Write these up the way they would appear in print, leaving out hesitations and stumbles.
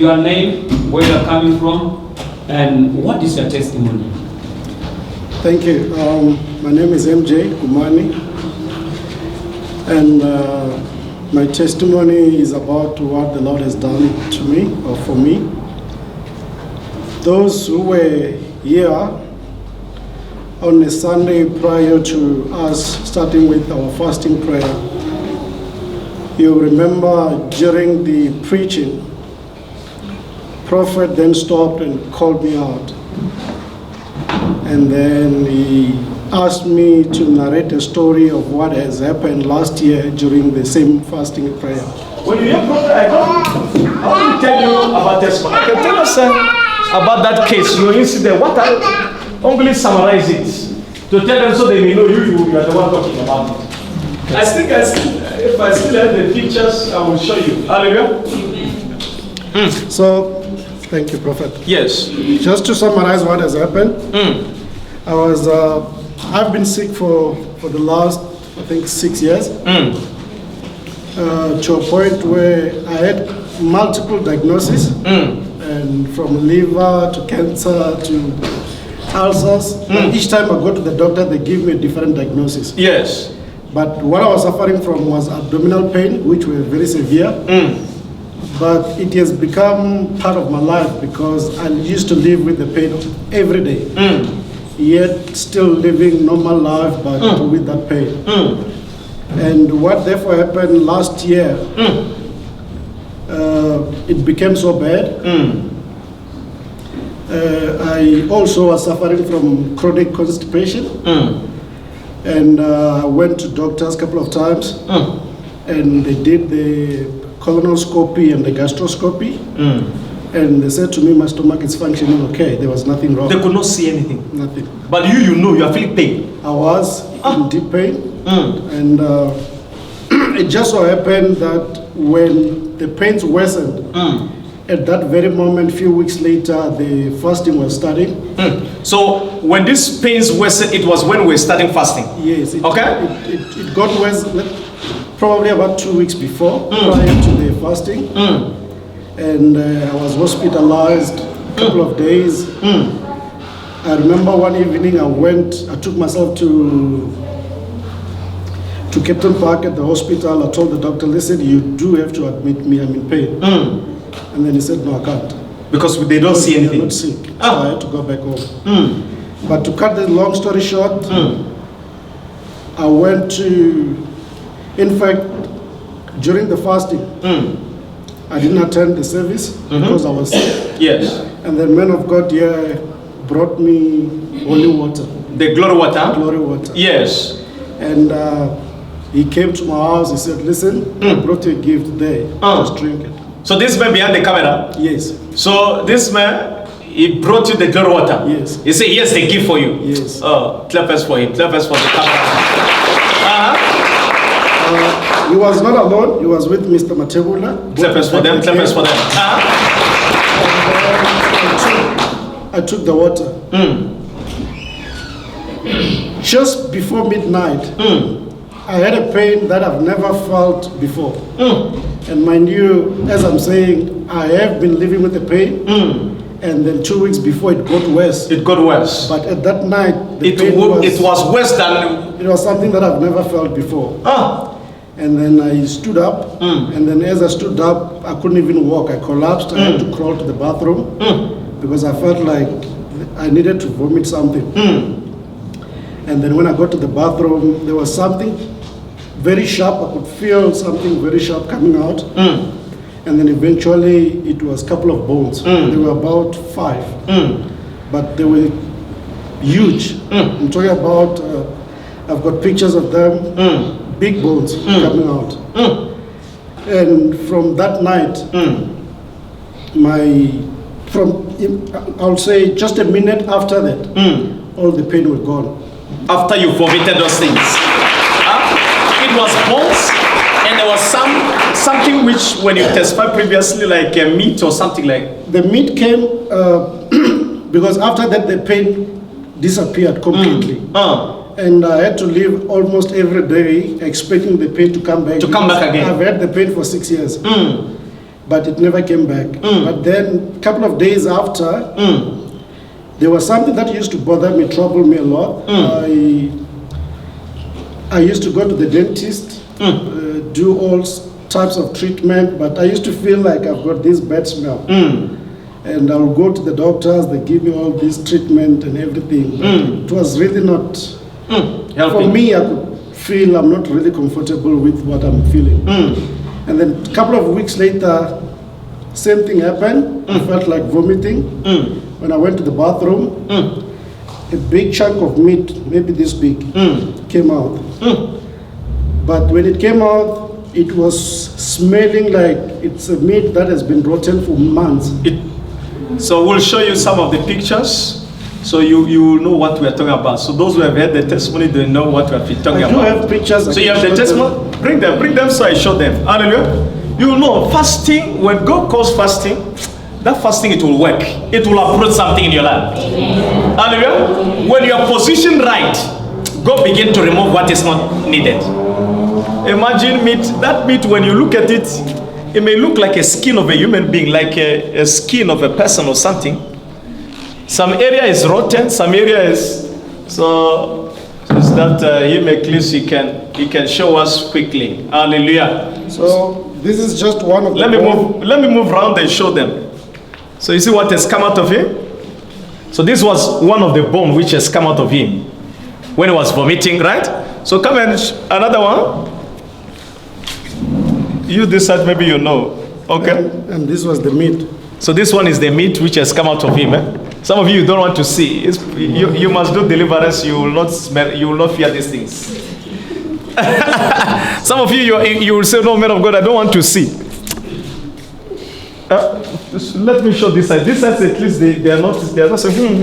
your name, where you're coming from, and what is your testimony? Thank you. My name is M.J Gumani, and my testimony is about what the Lord has done to me or for me. Those who were here on a Sunday prior to us starting with our fasting prayer, you remember during the preaching, Prophet then stopped and called me out. And then he asked me to narrate a story of what has happened last year during the same fasting prayer. When you hear Prophet, I want to tell you about this one. I can tell us about that case, your incident. What I only summarize it to tell them so they may know you are the one talking about it. Okay. If I still have the pictures, I will show you. Hallelujah. So, thank you, Prophet. Yes. Just to summarize what has happened, I've been sick for the last, I think, 6 years, to a point where I had multiple diagnoses, and from liver to cancer to ulcers. And each time I go to the doctor, they give me a different diagnosis. Yes. But what I was suffering from was abdominal pain, which were very severe. But it has become part of my life because I used to live with the pain every day. Yet still living normal life, but with that pain. And what therefore happened last year, it became so bad. I also was suffering from chronic constipation. And I went to doctors a couple of times, and they did the colonoscopy and the gastroscopy, and they said to me my stomach is functioning okay. There was nothing wrong. They could not see anything. Nothing. But you know, you are feeling pain. I was in deep pain, and it just so happened that when the pains worsened, at that very moment, few weeks later, the fasting was starting. So when these pains worsened, it was when we were starting fasting. Yes. It got worse probably about 2 weeks before, prior to the fasting. And I was hospitalized a couple of days. I remember one evening I took myself to Captain Park at the hospital. I told the doctor, listen, you do have to admit me, I'm in pain. And then he said, no, I can't. Because they don't see anything? I'm not sick, so I had to go back home. But to cut the long story short, I went to, in fact, during the fasting, I didn't attend the service because I was sick. Yes. And the man of God here brought me holy water. The glory water? Glory water. Yes. And he came to my house, he said, listen, I brought you a gift there, just drink it. So this man behind the camera? Yes. So this man, he brought you the glory water? Yes. He said, here's the gift for you? Yes. Clap us for him, clap us for the camera. He was not alone, he was with Mr. Matebula. Clap us for them, clap us for them. I took the water. Just before midnight, I had a pain that I've never felt before. And mind you, as I'm saying, I have been living with the pain. And then 2 weeks before, it got worse. It got worse. But at that night, it was worse than... It was something that I've never felt before. And then I stood up, and then as I stood up, I couldn't even walk. I collapsed. I had to crawl to the bathroom because I felt like I needed to vomit something. And then when I got to the bathroom, there was something very sharp. I could feel something very sharp coming out. And then eventually it was a couple of bones. They were about 5, but they were huge. I'm talking about, I've got pictures of them, big bones coming out. And from that night, I'll say just a minute after that, all the pain was gone. After you vomited those things? It was bones, and there was something which, when you testified previously, like a meat or something like... The meat came, because after that the pain disappeared completely. And I had to live almost every day expecting the pain to come back. To come back again. I've had the pain for 6 years. but it never came back. But then a couple of days after, there was something that used to bother me, trouble me a lot. I used to go to the dentist, do all types of treatment, but I used to feel like I've got this bad smell. And I'll go to the doctors, they give me all this treatment and everything. But it was really not, for me, I could feel I'm not really comfortable with what I'm feeling. And then a couple of weeks later, same thing happened. I felt like vomiting. When I went to the bathroom, a big chunk of meat, maybe this big, came out. But when it came out, it was smelling like it's a meat that has been rotten for months. So we'll show you some of the pictures, so you know what we are talking about. So those who have heard the testimony, they know what we have been talking about. I do have pictures. So you have the testimony? Bring them so I show them. Hallelujah. You know, fasting, when God calls fasting, that fasting, it will work. It will uproot something in your life. Amen. Hallelujah. When you are positioned right, God begin to remove what is not needed. Imagine meat. That meat, when you look at it, it may look like a skin of a human being, like a skin of a person or something. Some area is rotten, some area is... So that him at least he can show us quickly. Hallelujah. So this is just one of the... Let me move around and show them. So you see what has come out of him? So this was one of the bone which has come out of him when he was vomiting, right? So come and another one. You this side, maybe you know. Okay. And this was the meat. So this one is the meat which has come out of him. Some of you don't want to see. You must do deliverance. You will not smell. You will not fear these things. Some of you will say, "No, man of God, I don't want to see." Let me show this side. This side, at least they are not saying.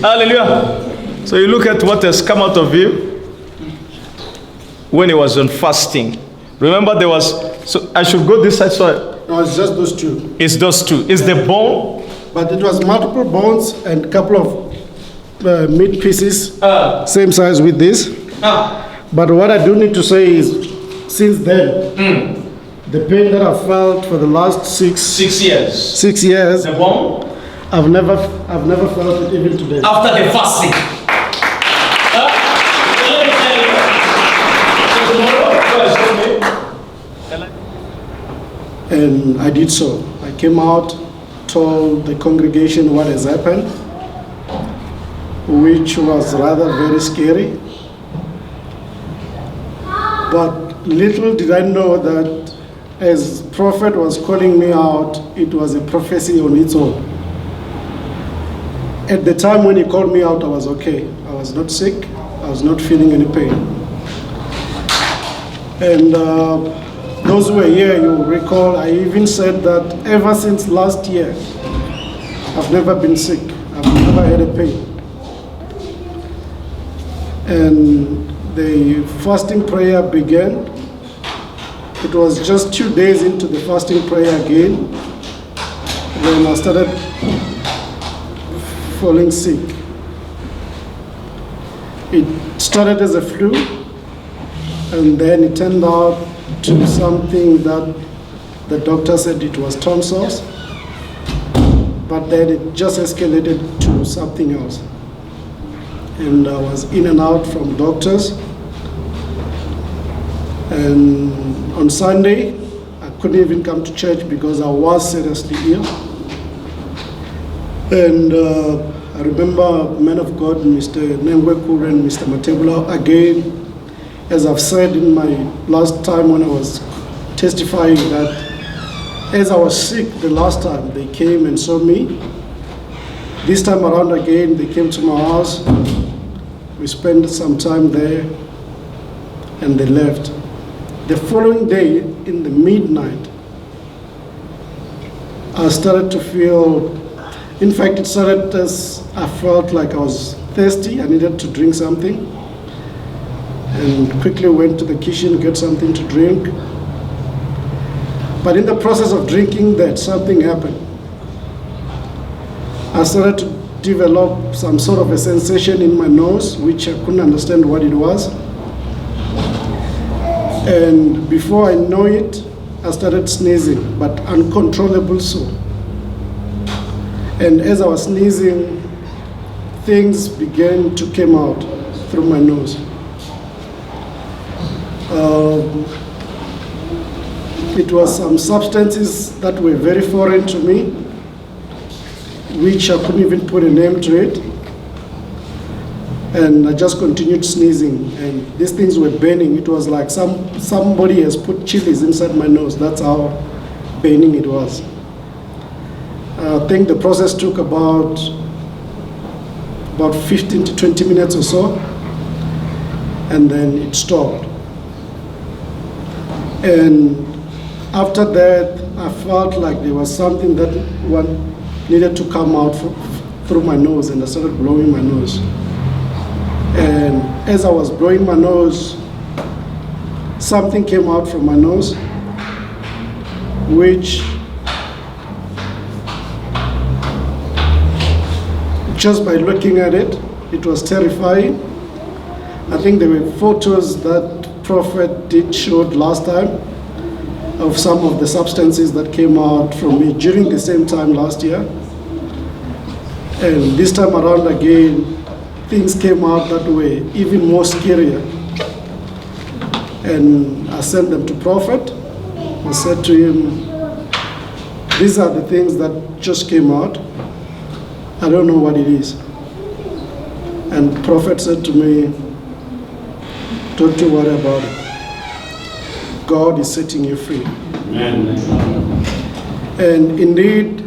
Hallelujah. So you look at what has come out of him when he was on fasting. Remember, there was. So I should go this side. So no, it's just those two. It's those two. It's the bone. But it was multiple bones and a couple of meat pieces, same size with this. But what I do need to say is, since then, the pain that I felt for the last 6 years. 6 years. The bone. I've never felt it even today. After the fasting. And I did so. I came out, told the congregation what has happened, which was rather very scary. But little did I know that as prophet was calling me out, it was a prophecy on its own. At the time when he called me out, I was okay. I was not sick. I was not feeling any pain. And those who were here, you will recall, I even said that ever since last year, I've never been sick. I've never had a pain. And the fasting prayer began. It was just 2 days into the fasting prayer again, when I started falling sick. It started as a flu, and then it turned out to something that the doctor said it was tonsils, but then it just escalated to something else. And I was in and out from doctors. And on Sunday, I couldn't even come to church because I was seriously ill. And I remember man of God, Mr. Nengweku and Mr. Matebula, again, as I've said in my last time when I was testifying, that as I was sick the last time, they came and saw me. This time around again, they came to my house. We spent some time there, and they left. The following day, in the midnight, I started to feel, in fact, it started as I felt like I was thirsty. I needed to drink something. And quickly went to the kitchen, get something to drink. But in the process of drinking that, something happened. I started to develop some sort of a sensation in my nose, which I couldn't understand what it was. And before I know it, I started sneezing, but uncontrollable so. And as I was sneezing, things began to come out through my nose. It was some substances that were very foreign to me, which I couldn't even put a name to it. And I just continued sneezing, and these things were burning. It was like somebody has put chilies inside my nose. That's how burning it was. I think the process took about 15 to 20 minutes or so, and then it stopped. And after that, I felt like there was something that needed to come out through my nose, and I started blowing my nose. And as I was blowing my nose, something came out from my nose, which just by looking at it, it was terrifying. I think there were photos that Prophet did showed last time of some of the substances that came out from me during the same time last year. And this time around again, things came out that way, even more scarier. And I sent them to Prophet. I said to him, these are the things that just came out. I don't know what it is. And Prophet said to me, don't you worry about it. God is setting you free. Amen. And indeed,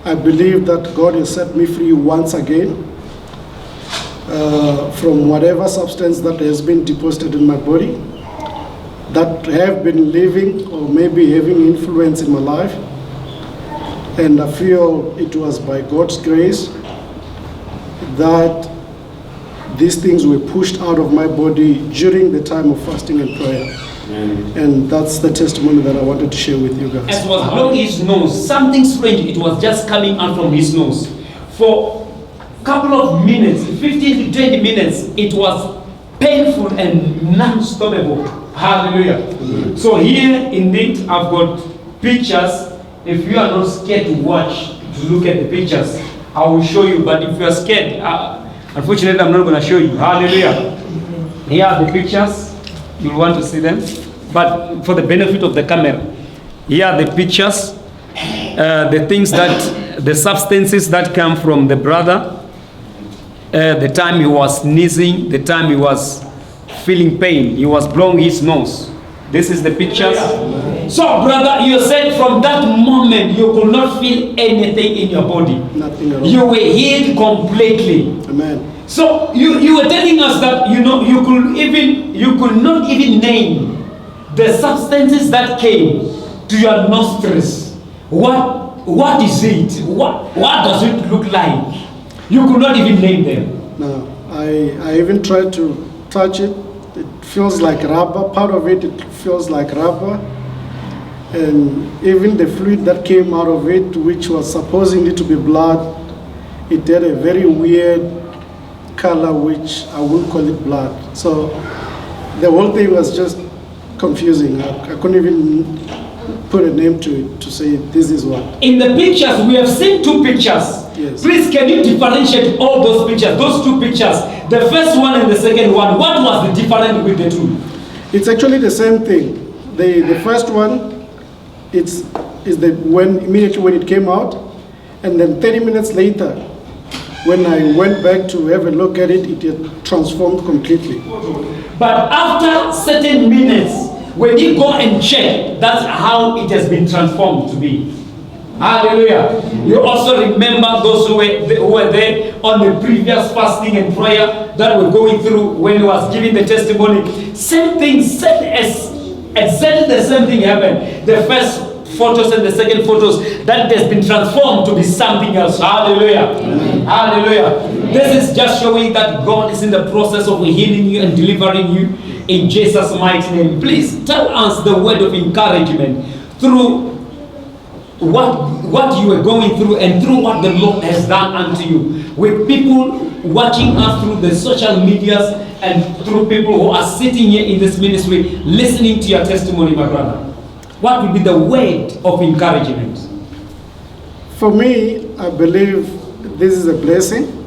I believe that God has set me free once again from whatever substance that has been deposited in my body, that have been living or maybe having influence in my life. And I feel it was by God's grace that these things were pushed out of my body during the time of fasting and prayer. And that's the testimony that I wanted to share with you guys. As was blowing his nose, something strange, it was just coming out from his nose. For a couple of minutes, 15 to 20 minutes, it was painful and non-stoppable. Hallelujah. So here, indeed, I've got pictures. If you are not scared to watch, to look at the pictures, I will show you. But if you are scared, unfortunately, I'm not going to show you. Hallelujah. Here are the pictures. You'll want to see them. But for the benefit of the camera, here are the pictures. The things that, the substances that come from the brother. The time he was sneezing, the time he was feeling pain, he was blowing his nose. This is the pictures. So, brother, you said from that moment you could not feel anything in your body. Nothing at all. You were healed completely. Amen. So you were telling us that you could not even name the substances that came to your nostrils. What is it? What does it look like? You could not even name them. No, I even tried to touch it. It feels like rubber. Part of it feels like rubber. And even the fluid that came out of it, which was supposedly to be blood, it had a very weird color, which I wouldn't call it blood. So the whole thing was just confusing. I couldn't even put a name to it to say this is what. In the pictures, we have seen two pictures. Yes. Please, can you differentiate all those pictures, those two pictures, the first one and the second one? What was the difference with the two? It's actually the same thing. The first one, is immediately when it came out, and then 30 minutes later, when I went back to have a look at it, it had transformed completely. But after certain minutes, when you go and check, that's how it has been transformed to be. Hallelujah. You also remember those who were there on the previous fasting and prayer that were going through when he was giving the testimony. Same thing, exactly the same thing happened. The first photos and the second photos, that has been transformed to be something else. Hallelujah. Amen. Hallelujah. This is just showing that God is in the process of healing you and delivering you in Jesus' mighty name. Please tell us the word of encouragement through what you are going through and through what the Lord has done unto you. With people watching us through the social medias and through people who are sitting here in this ministry listening to your testimony, my brother. what would be the word of encouragement? For me, I believe this is a blessing,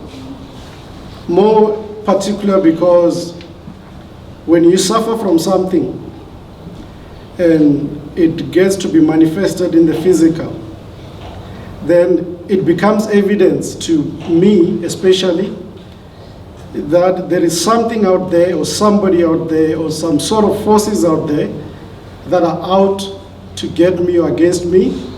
more particular because when you suffer from something and it gets to be manifested in the physical, then it becomes evidence to me especially that there is something out there or somebody out there or some sort of forces out there that are out to get me or against me.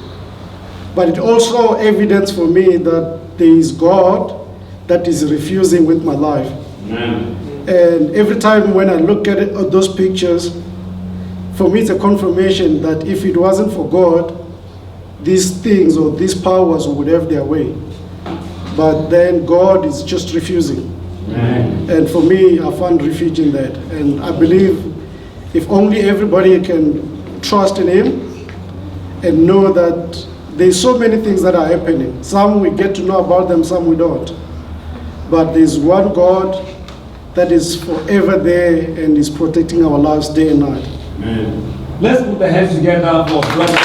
But it also evidence for me that there is God that is refusing with my life. Amen. And every time when I look at those pictures, for me it's a confirmation that if it wasn't for God, these things or these powers would have their way. But then God is just refusing. Amen. And for me, I found refuge in that. And I believe if only everybody can trust in Him and know that there's so many things that are happening. Some we get to know about them, some we don't. But there's one God that is forever there and is protecting our lives day and night. Amen. Let's put the hands together for Brother.